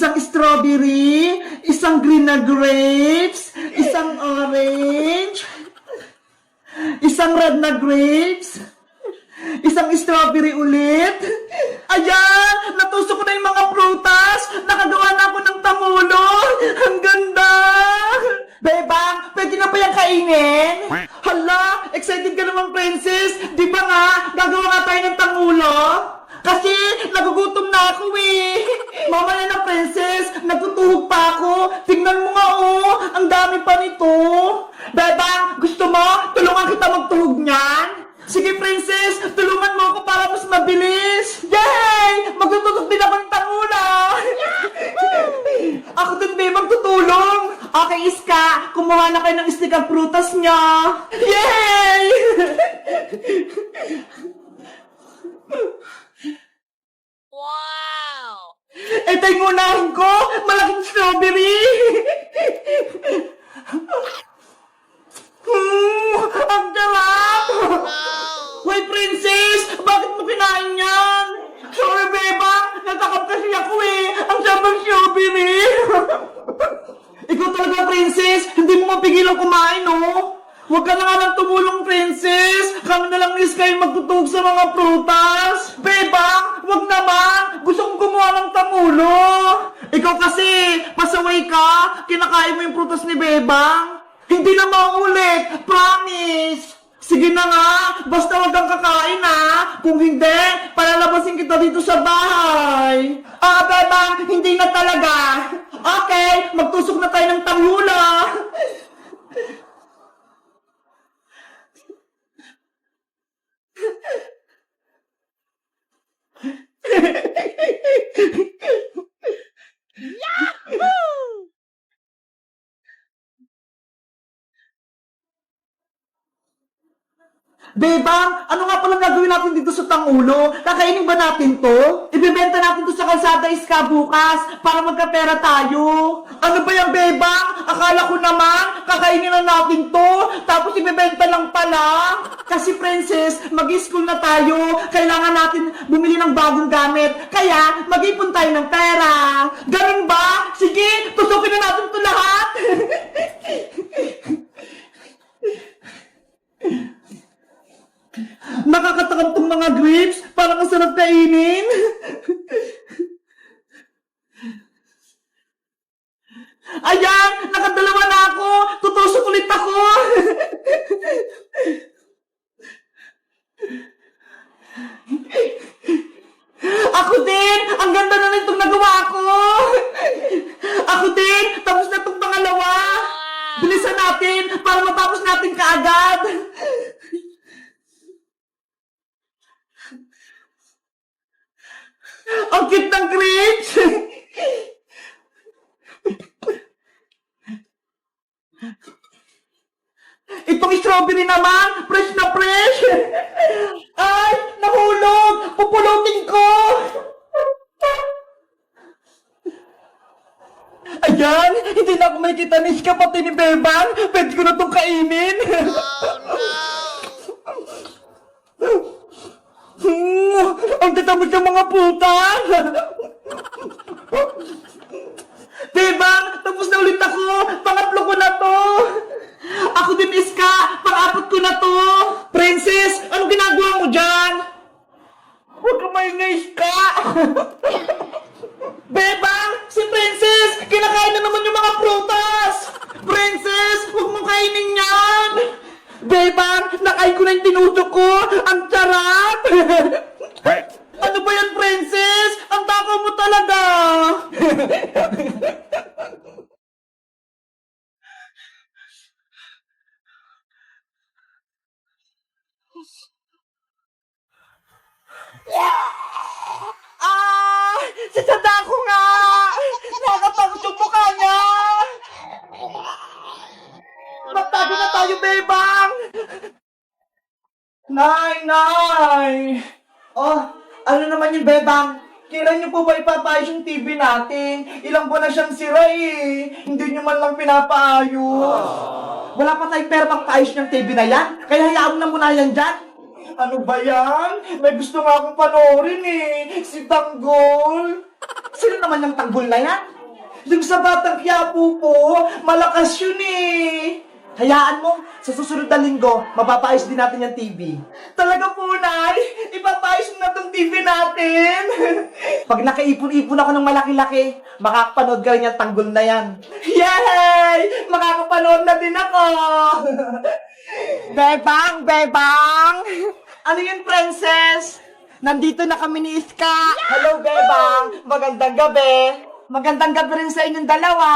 isang strawberry, isang green na grapes, isang orange, isang red na grapes, isang strawberry ulit. Ayan! Natusok ko na yung mga prutas! Nakagawa na ako ng tamulo! Ang ganda! Bebang, pwede na ba yung kainin? Hala! Excited ka naman, princess! Di ba nga, gagawa nga tayo ng tangulo? Kasi, nagugutom na ako eh! Mamaya na, princess! Nagtutuhog pa ako! Tingnan mo nga oh! Ang dami pa nito! Bebang, gusto mo? Tulungan kita magtuhog niyan? Sige, princess! Tulungan mo ako para mas mabilis! Yay! Magtutulog din ako ng tangula! Ako din, babe, magtutulong! Okay, Iska! Kumuha na kayo ng stick ang prutas niya! Yay! Wow! Ito yung unahin ko! Malaking strawberry! Ang sarap! Hoy, princess! Bakit mo kinain yan? Sorry, beba! Natakap kasi ako eh! Ang sarap ng strawberry! Ikaw talaga, princess! Hindi mo mapigilan kumain, no? Huwag ka na nga lang tumulong, princess! Kami na lang ni Sky magtutug sa mga prutas! Beba! Huwag naman! Gusto kong gumawa ng tamulo! Ikaw kasi! Pasaway ka! Kinakain mo yung prutas ni Bebang! Hindi na maulit! Promise! Sige na nga! Basta wag kang kakain ha! Kung hindi, palalabasin kita dito sa bahay! Ah, Bebang! Hindi na talaga! Okay! Magtusok na tayo ng tanghula! Bebang, ano nga palang gagawin natin dito sa Tangulo? Kakainin ba natin to? Ibebenta natin to sa kalsada Iska bukas para magkapera tayo. Ano ba yan, Bebang? Akala ko naman, kakainin na natin to, tapos ibebenta lang pala. Kasi, princess, mag-school na tayo. Kailangan natin bumili ng bagong gamit. Kaya, mag-ipon tayo ng pera. Ganun ba? Sige, tusukin na natin to lahat. Nakakatakam tong mga grapes. Parang ang sarap kainin. Ayan! Nakadalawa na ako! Tutusok ulit ako! Ako din! Ang ganda na nitong nagawa ko! Ako din! Tapos na itong pangalawa! Bilisan natin para matapos natin kaagad! Ang cute ng grapes! Itong strawberry naman, fresh na fresh! Ay, nahulog! Pupulutin ko! Ayan, hindi na ako makikita ni Iska pati ni Bebang. Pwede ko na itong kainin. Ang tatamot ng mga puta! Bebang, tapos na ulit ako! Pangatlo ko na to! Ako din, Iska! Pang-apat ko na to! Princess, anong ginagawa mo dyan? Huwag ka maingay, Iska! Bebang, si Princess! Kinakain na naman yung mga prutas! Princess, huwag mo kainin yan! Bebang, nakain ko na yung tinusok ko! Ang sarap! Ano ba yan, princess? Ang takaw mo talaga! Ah! Si Sadako nga! Nakakatakot yung mukha niya! Magtago na tayo, Bebang! Nay! Oh, ano naman yung Bebang? Kailan niyo po ba ipapaayos yung TV natin? Ilang buwan na siyang sira eh. Hindi niyo man lang pinapaayos. Wala pa tayong pera pang paayos ng TV na yan. Kaya hayaan mo na muna yan dyan. Ano ba yan? May gusto nga akong panoorin eh. Si Tanggol. Sino naman yung Tanggol na yan? Yung sa Batang Quiapo po, malakas yun eh. Hayaan mo, sa susunod na linggo, mapapaayos din natin yung TV. Talaga po, Nay? Ipapaayos na tong TV natin? Pag nakaipon-ipon ako ng malaki-laki, makakapanood ka rin yung tanggol na yan. Yay! Makakapanood na din ako! Bebang! Bebang! Ano yun, princess? Nandito na kami ni Iska. Hello, Bebang! Magandang gabi! Magandang gabi rin sa inyong dalawa.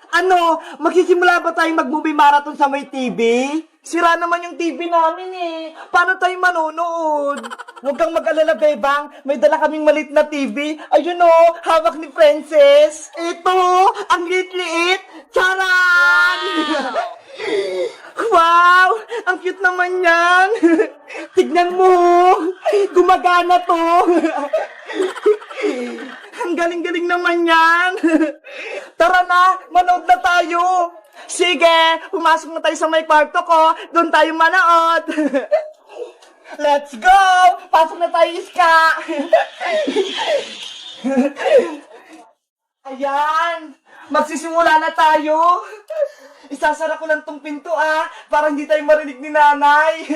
Ano, magsisimula ba tayong mag-movie marathon sa may TV? Sira naman yung TV namin eh. Paano tayo manonood? Huwag kang mag-alala, Bebang. May dala kaming malit na TV. Ayun o, hawak ni Princess. Ito, ang liit-liit. Charan! Wow! Ang cute naman yan. Tignan mo. Gumagana to. Ang galing-galing naman yan. Tara na, manood na tayo. Sige, pumasok na tayo sa may kwarto ko. Doon tayo manood. Let's go! Pasok na tayo, Iska. Ayan, magsisimula na tayo. Isasara ko lang tong pinto para hindi tayo marinig ni nanay.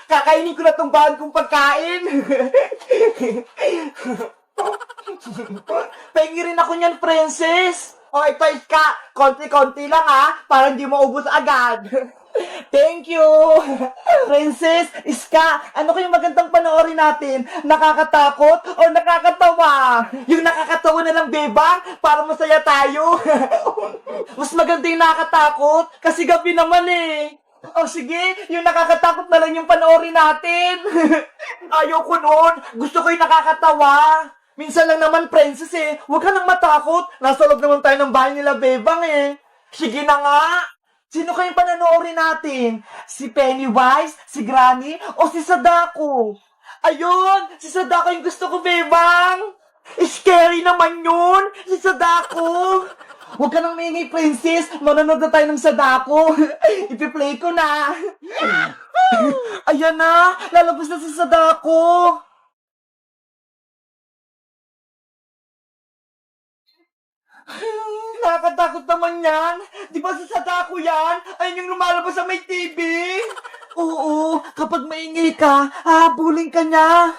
Kakainin ko na tong bahan kong pagkain. Pengi rin ako niyan, princess. O, ito, Iska. Konti-konti lang, para hindi maubos agad. Thank you. Princess, Iska, ano kayong magandang panoorin natin? Nakakatakot o nakakatawa? Yung nakakatawa na lang, Bebang, para masaya tayo. Mas maganda yung nakakatakot, kasi gabi naman eh. O sige, yung nakakatakot na lang yung panoorin natin. Ayaw ko noon. Gusto ko yung nakakatawa. Minsan lang naman, princess eh. Huwag ka nang matakot. Nasa loob naman tayo ng bahay nila, Bebang eh. Sige na nga. Sino kayong panonoorin natin? Si Pennywise, si Granny, o si Sadako? Ayun, si Sadako yung gusto ko, Bebang. Scary naman yun, si Sadako. Huwag ka nang maingay, princess. Manonood na tayo ng Sadako. Ipi-play ko na. Ayan na, lalabas na si Sadako. Nakakatakot naman yan. Di ba sa Sadako yan? Ayun yung lumalabas sa may TV. Oo, kapag maingay ka, hahabulin ka niya.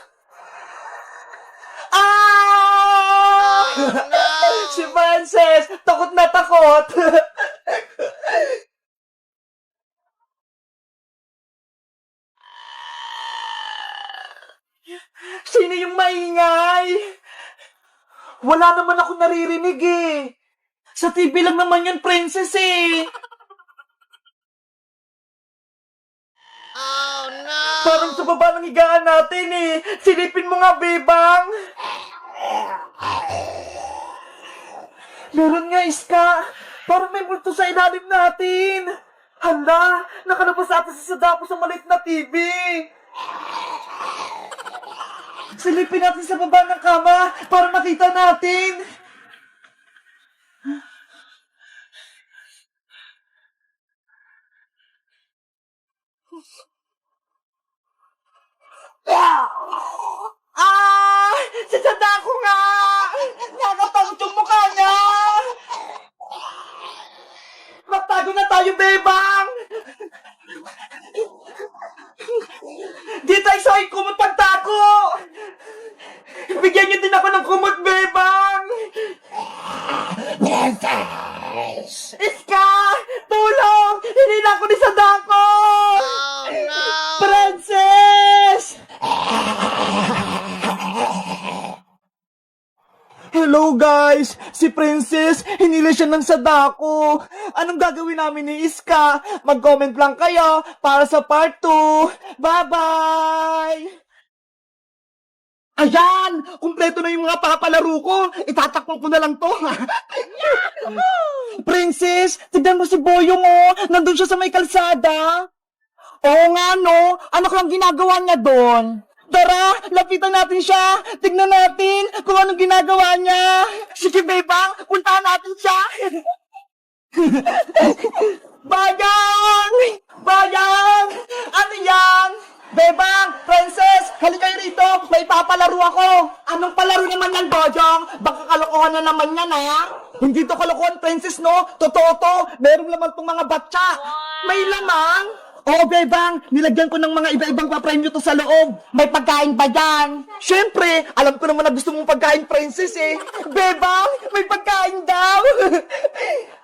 Ah! Oh, no! Si Frances, takot na takot. Sino yung maingay? Wala naman ako naririnig eh. Sa TV lang naman yun, princess eh. Oh no! Parang sa baba ng higaan natin eh. Silipin mo nga, Bebang. Meron nga, Iska. Parang may multo sa ilalim natin. Hala, nakalabas ata si Sadako sa maliit na TV. Silipin natin sa baba ng kama para makita natin. Ah! Si Sadako nga! Nakapangit yung mukha niya! Magtago na tayo, Bebang! Di tayo sa kumot pagtago! Bigyan niyo din ako ng kumot, Bebang! Iska! Tulong! Hinila ko ni Sadako! Oh no! Princess! Hello guys! Si Princess, hinila siya ng Sadako. Anong gagawin namin ni Iska? Mag-comment lang kayo para sa part 2. Bye-bye! Ayan! Kumpleto na yung mga papalaro ko. Itatakpan ko na lang to. Princess, tignan mo si Boyong Nandun siya sa may kalsada. Oo nga no. Ano kang ginagawa niya doon? Tara, lapitan natin siya. Tignan natin kung anong ginagawa niya. Sige, Bebang, puntahan natin siya. Bayang! Bayang! Ano yan? Bebang! Princess! Halika kayo rito! May papalaro ako! Anong palaro naman yan, Bojong? Baka kalokohan na naman yan, ha? Hindi to kalokohan, princess, no? Totoo to. Meron naman tong mga batsa. May lamang. Oo, Bebang. Nilagyan ko ng mga iba-ibang papremyo to sa loob. May pagkain ba dyan? Siyempre, alam ko naman na gusto mong pagkain, princess, eh. Bebang, may pagkain daw.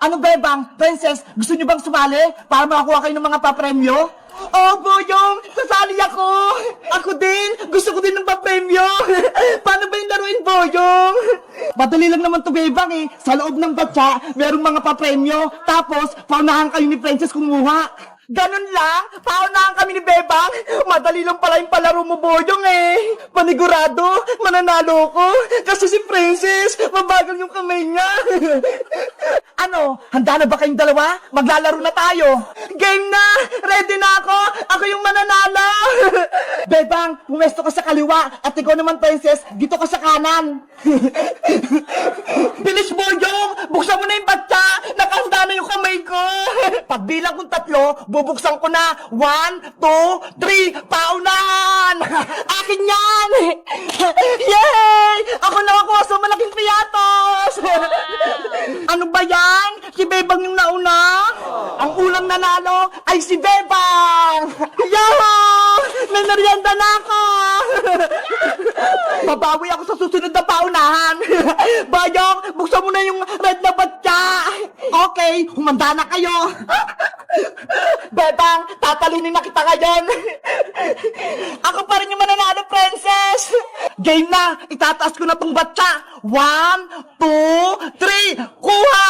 Ano, Bebang? Princess, gusto niyo bang sumali para makakuha kayo ng mga papremyo? Oh, Boyong! Sasali ako! Ako din! Gusto ko din ng papremyo! Paano ba yung laruin, Boyong? Madali lang naman to, Bebang, eh. Sa loob ng batsa, merong mga papremyo. Tapos, paunahan kayo ni Princess kumuha. Ganun lang? Paunahan kami ni Bebang? Madali lang pala yung palaro mo, Boyong, eh. Panigurado, mananalo ko. Kasi si Princess, mabagal yung kamay niya. Ano, handa na ba kayong dalawa? Maglalaro na tayo. Game na! Ready na ako! Ako yung mananalo! Bebang, pumesto ka sa kaliwa. At ikaw naman, Princess, dito ka sa kanan. Bilis, Boyong! Buksan mo na yung batsa! Nakahanda na yung kamay ko! Pagbilang kong 3, bubuksan ko na. 1, 2, 3, paunahan! Akin yan! Yay! Ako nakakuha sa malaking piyatos! Ano ba yan? Si Bebang yung nauna? Ang unang nanalo ay si Bebang! Yahoo! May merienda na ako! Babawi ako sa susunod na paunahan! Bayong, buksan mo na yung red na batya! Okay, humanda na kayo! Bebang, tatalinin na kita ngayon! Ako pa rin yung mananalo, princess! Game na! Itataas ko na tong batya! 1, 2, 3, kuha!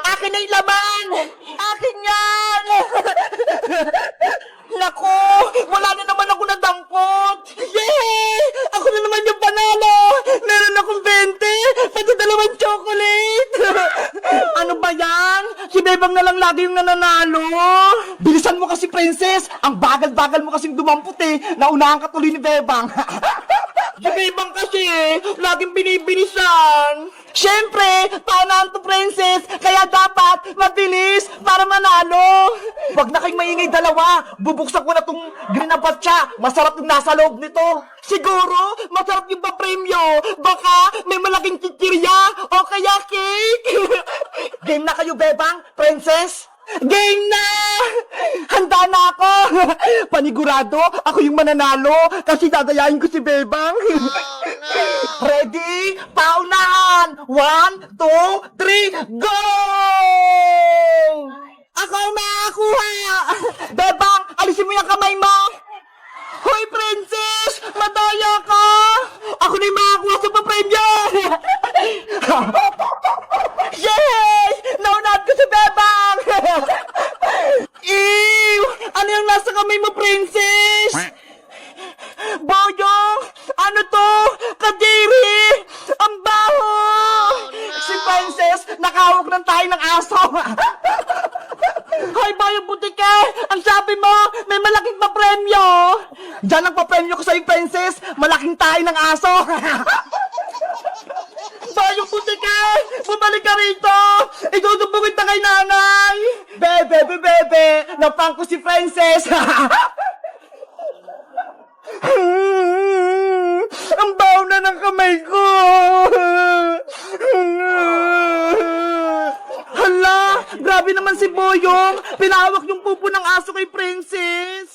Akin na yung laman! Akin yan! Naku! Wala na naman ako nadampot! Yay! Ako na naman yung panalo! Meron akong 20! Pati 2 chocolate! Ano ba yan? Si Bebang na lang lagi yung nananalo! Bilisan mo kasi, princess! Ang bagal-bagal mo kasing dumampot, eh! Naunahan ka tuloy ni Bebang! Si Bebang kasi, laging binibilisan! Siyempre, paunahan to, princess, kaya dapat mabilis para manalo. Wag na kayong maingay dalawa. Bubuksan ko na tong green na batsa. Masarap yung nasa loob nito. Siguro, masarap yung papremyo. Baka may malaking chichirya o kaya cake. Game na kayo, Bebang, princess? Game na! Handa na ako! Panigurado, ako yung mananalo kasi dadayain ko si Bebang. Ready? Paunahan! 1, 2, 3, go! Ako ang makakuha! Bebang, alisin mo yung kamay mo! Hoy, princess! Madaya ka! Ako na yung makakuha sa papremyo! Yay! Naunahan ko si Bebang! Ew! Ano yung nasa kamay mo, princess? Boyong! Ano to? Kadiri! Ang baho! Si princess, nakahawak ng tayo ng aso! Hoy, Boyong Butike! Ang sabi mo, may malaking papremyo! Diyan ang papremyo ko sa'yo, princess! Malaking tayo ng aso! Boyong Butike! Bumalik ka rito! Idudubugin na kay nanay! Bebe! Naprank ko si princess! Ang baho na ng kamay ko! Hala! Grabe naman si Boyong! Pinahawak yung pupo ng aso kay princess!